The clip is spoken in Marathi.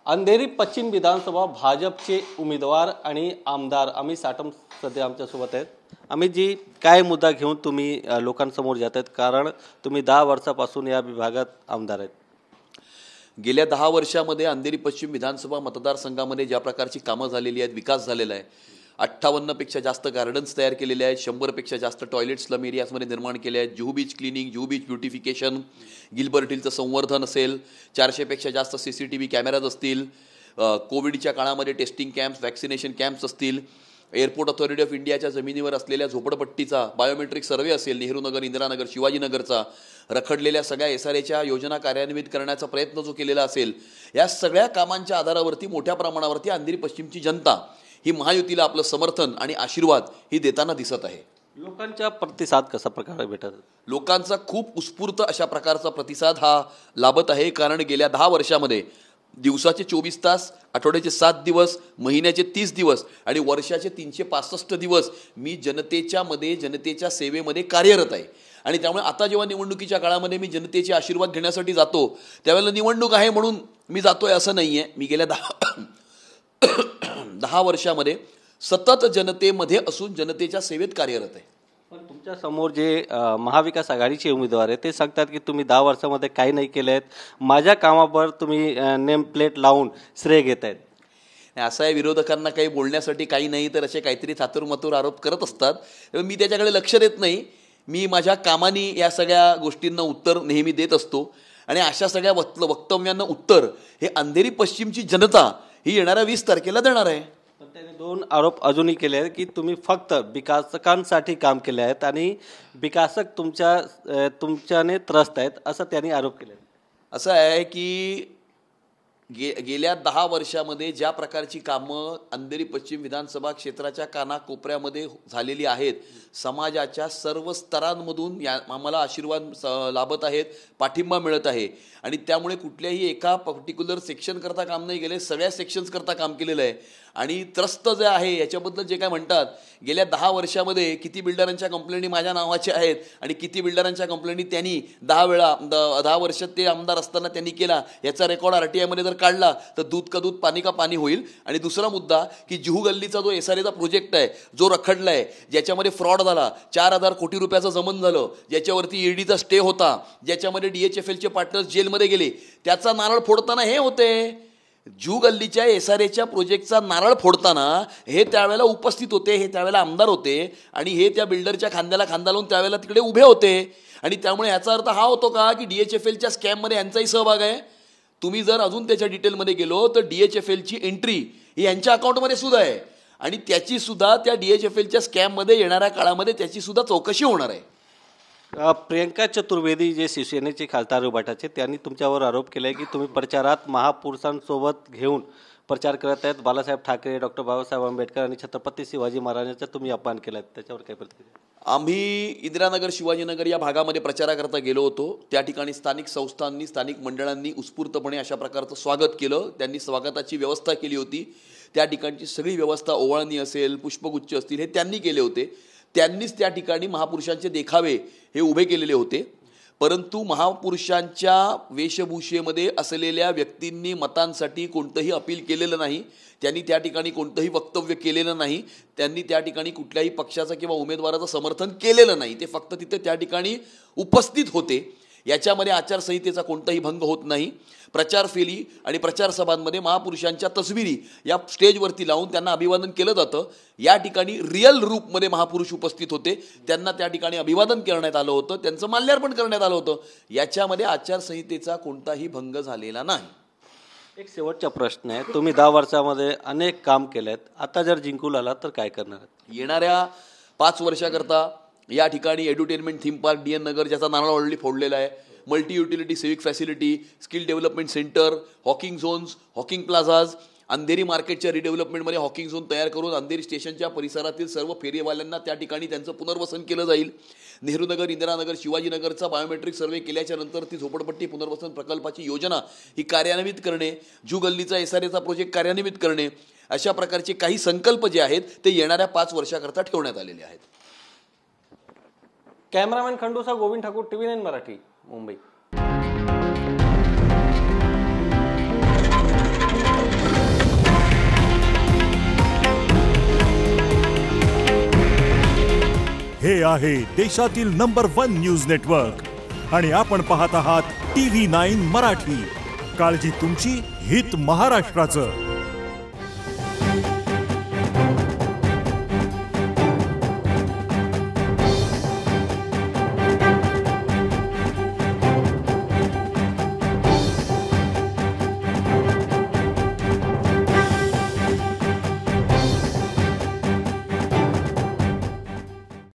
अंधेरी पश्चिम विधानसभा भाजपचे उमेदवार आणि आमदार अमित साटम सध्या आमच्यासोबत आहेत. अमित जी, काय मुद्दा घेऊन तुम्ही लोकांसमोर जात आहेत? कारण तुम्ही 10 वर्षापासून या विभागात आमदार आहेत. गेल्या 10 वर्षामध्ये अंधेरी पश्चिम विधानसभा मतदारसंघामध्ये ज्या प्रकारची कामं झालेली आहेत, विकास झालेला आहे. 58 पेक्षा जास्त गार्डन्स तयार केलेले आहेत, 100 पेक्षा जास्त टॉयलेट स्लम एरियाजमध्ये निर्माण केले आहेत. Juhu beach cleaning, Juhu beach beautification, Gilbert हिलचं संवर्धन असेल, 400 पेक्षा जास्त CCTV कॅमेराज असतील, कोविडच्या काळामध्ये टेस्टिंग कॅम्प्स, वॅक्सिनेशन कॅम्प्स असतील, एअरपोर्ट ऑथॉरिटी ऑफ इंडियाच्या जमिनीवर असलेल्या झोपडपट्टीचा बायोमेट्रिक सर्वे असेल, नेहरूनगर, इंदिरानगर, शिवाजीनगरचा, रखडलेल्या सगळ्या SRAच्या योजना कार्यान्वित करण्याचा प्रयत्न जो केलेला असेल, या सगळ्या कामांच्या आधारावरती मोठ्या प्रमाणावरती अंधेरी पश्चिमची जनता ही महायुतीला आपलं समर्थन आणि आशीर्वाद ही देताना दिसत आहे. लोकांचा प्रतिसाद कसा प्रकारे भेटत? लोकांचा खूप उत्स्फूर्त अशा प्रकारचा प्रतिसाद हा लाभत आहे. कारण गेल्या 10 वर्षामध्ये दिवसाचे 24 तास, आठवड्याचे 7 दिवस, महिन्याचे 30 दिवस आणि वर्षाचे 365 दिवस मी जनतेच्या सेवेमध्ये कार्यरत आहे. आणि त्यामुळे आता जेव्हा निवडणुकीच्या काळामध्ये मी जनतेचे आशीर्वाद घेण्यासाठी जातो, त्यावेळेला निवडणूक आहे म्हणून मी जातोय असं नाही आहे. मी गेल्या 10 वर्षामध्ये सतत जनतेमध्ये असून जनतेच्या सेवेत कार्यरत आहे. पण तुमच्या समोर जे महाविकास आघाडीचे उमेदवार आहेत ते सांगतात की तुम्ही 10 वर्षामध्ये काही नाही केले आहेत, माझ्या कामावर तुम्ही नेम प्लेट लावून श्रेय घेत आहेत. असं आहे, विरोधकांना काही बोलण्यासाठी काही नाही तर असे काहीतरी थातुरमातुर आरोप करत असतात. मी त्याच्याकडे लक्ष देत नाही. मी माझ्या कामाने या सगळ्या गोष्टींना उत्तर नेहमी देत असतो. आणि अशा सगळ्या वक्तव्यांना उत्तर हे अंधेरी पश्चिमची जनता ही येणाऱ्या 20 तारखेला देणार आहे. पण त्याने 2 आरोप अजूनही केले आहेत की तुम्ही फक्त विकासकांसाठी काम केले आहेत आणि विकासक तुमच्याने त्रस्त आहेत, असं त्यांनी आरोप केले. असं आहे की गेल्या 10 वर्षामध्ये ज्या प्रकारची कामं अंधेरी पश्चिम विधानसभा क्षेत्राच्या कानाकोपऱ्यामध्ये झालेली आहेत, समाजाच्या सर्व स्तरांमधून आम्हाला आशीर्वाद लाभत आहेत, पाठिंबा मिळत आहे. आणि त्यामुळे कुठल्याही एका पर्टिक्युलर सेक्शन करता काम नाही केले, सगळ्या सेक्शन्स करता काम केलेलं आहे. आणि त्रस्त जे आहे याच्याबद्दल जे काय म्हणतात, गेल्या 10 वर्षामध्ये किती बिल्डरांच्या कंप्लेंटी माझ्या नावाच्या आहेत आणि किती बिल्डरांच्या कंप्लेंटी त्यांनी 10 वर्षात ते आमदार असताना त्यांनी केला, याचा रेकॉर्ड RTI मध्ये जर काढला तर दूध का दूध पाणी का पाणी होईल. आणि दुसरा मुद्दा की जुहू गल्लीचा जो SRAचा प्रोजेक्ट आहे, जो रखडला आहे, ज्याच्यामध्ये फ्रॉड झाला, 4000 कोटी रुपयाचं जमन झालं, ज्याच्यावरती EDचा स्टे होता, ज्याच्यामध्ये DHFLचे पार्टनर्स जेलमध्ये गेले, त्याचा नारळ फोडताना हे होते. जुहू गल्लीच्या SRAच्या प्रोजेक्टचा नारळ फोडताना हे त्यावेळेला उपस्थित होते, हे त्यावेळेला आमदार होते आणि हे त्या बिल्डरच्या खांद्याला खांदा लावून त्यावेळेला तिकडे उभे होते. आणि त्यामुळे याचा अर्थ हा होतो का की DHFLच्या स्कॅममध्ये यांचाही सहभाग आहे? तुम्ही जर अजून त्याच्या डिटेलमध्ये गेलो तर DHFLची एंट्री ही यांच्या अकाउंटमध्ये सुद्धा आहे आणि त्याची सुद्धा त्या DHFLच्या स्कॅममध्ये येणाऱ्या काळामध्ये त्याची सुद्धा चौकशी होणार आहे. प्रियंका चतुर्वेदी जे शिवसेनेचे खासदार उभाटाचे, त्यांनी तुमच्यावर आरोप केला आहे की तुम्ही प्रचारात महापुरुषांसोबत घेऊन प्रचार करत आहेत. बाळासाहेब ठाकरे, डॉक्टर बाबासाहेब आंबेडकर आणि छत्रपती शिवाजी महाराजांचा तुम्ही अपमान केला आहे, त्याच्यावर काय प्रतिक्रिया? आम्ही इंदिरानगर, शिवाजीनगर या भागामध्ये प्रचाराकरता गेलो होतो. त्या ठिकाणी स्थानिक संस्थांनी, स्थानिक मंडळांनी उत्स्फूर्तपणे अशा प्रकारचं स्वागत केलं. त्यांनी स्वागताची व्यवस्था केली होती. त्या ठिकाणची सगळी व्यवस्था, ओवाळणी असेल, पुष्पगुच्छ असतील, हे त्यांनी केले होते. त्यांनीच त्या ठिकाणी महापुरुषांचे देखावे हे उभे केलेले होते. परंतु महापुरुषांच्या वेशभूषेमध्ये असलेल्या व्यक्तींनी मतांसाठी कोणतंही अपील केलेलं नाही. त्यांनी त्या ठिकाणी कोणतंही वक्तव्य केलेलं नाही. त्यांनी त्या ठिकाणी कुठल्याही पक्षाचं किंवा उमेदवाराचं समर्थन केलेलं नाही. ते फक्त तिथे त्या ठिकाणी उपस्थित होते. याच्यामध्ये आचारसंहितेचा कोणताही भंग होत नाही. प्रचार फेरी आणि प्रचार सभांमध्ये महापुरुषांच्या तस्विरी या स्टेजवरती लावून त्यांना अभिवादन केलं जातं. या ठिकाणी रिअल रूपमध्ये महापुरुष उपस्थित होते. त्यांना त्या ठिकाणी अभिवादन करण्यात आलं होतं, त्यांचं माल्यार्पण करण्यात आलं होतं. याच्यामध्ये आचारसंहितेचा कोणताही भंग झालेला नाही. एक शेवटचा प्रश्न आहे, तुम्ही 10 वर्षामध्ये अनेक काम केलेत, आता जर जिंकून आला तर काय करणार? येणाऱ्या 5 वर्षाकरता या ठिकाणी edutainment theme park DN Nagar, ज्याचा नारळ ऑलरेडी फोडलेला आहे, multi utility civic facility, skill development centre, hawking zones, hawking plazas, Andheri मार्केटच्या रिडेव्हलपमेंटमध्ये हॉकिंग झोन तयार करून अंधेरी स्टेशनच्या परिसरातील सर्व फेरीवाल्यांना त्या ठिकाणी त्यांचं पुनर्वसन केलं जाईल. नेहरूनगर, इंदिरानगर, शिवाजीनगरचा बायोमेट्रिक सर्वे केल्याच्या नंतर ती झोपडपट्टी पुनर्वसन प्रकल्पाची योजना ही कार्यान्वित करणे, जुहू गल्लीचा SRAचा प्रोजेक्ट कार्यान्वित करणे, अशा प्रकारचे काही संकल्प जे आहेत ते येणाऱ्या 5 वर्षाकरता ठेवण्यात आलेले आहेत. Cameraman Khandusa, Govind Thakur, TV9 Marathi, Mumbai. आहे देशातील नंबर 1 न्यूज नेटवर्क आणि आपण पाहत आहात TV9 मराठी. काळजी तुमची, हित महाराष्ट्राचं.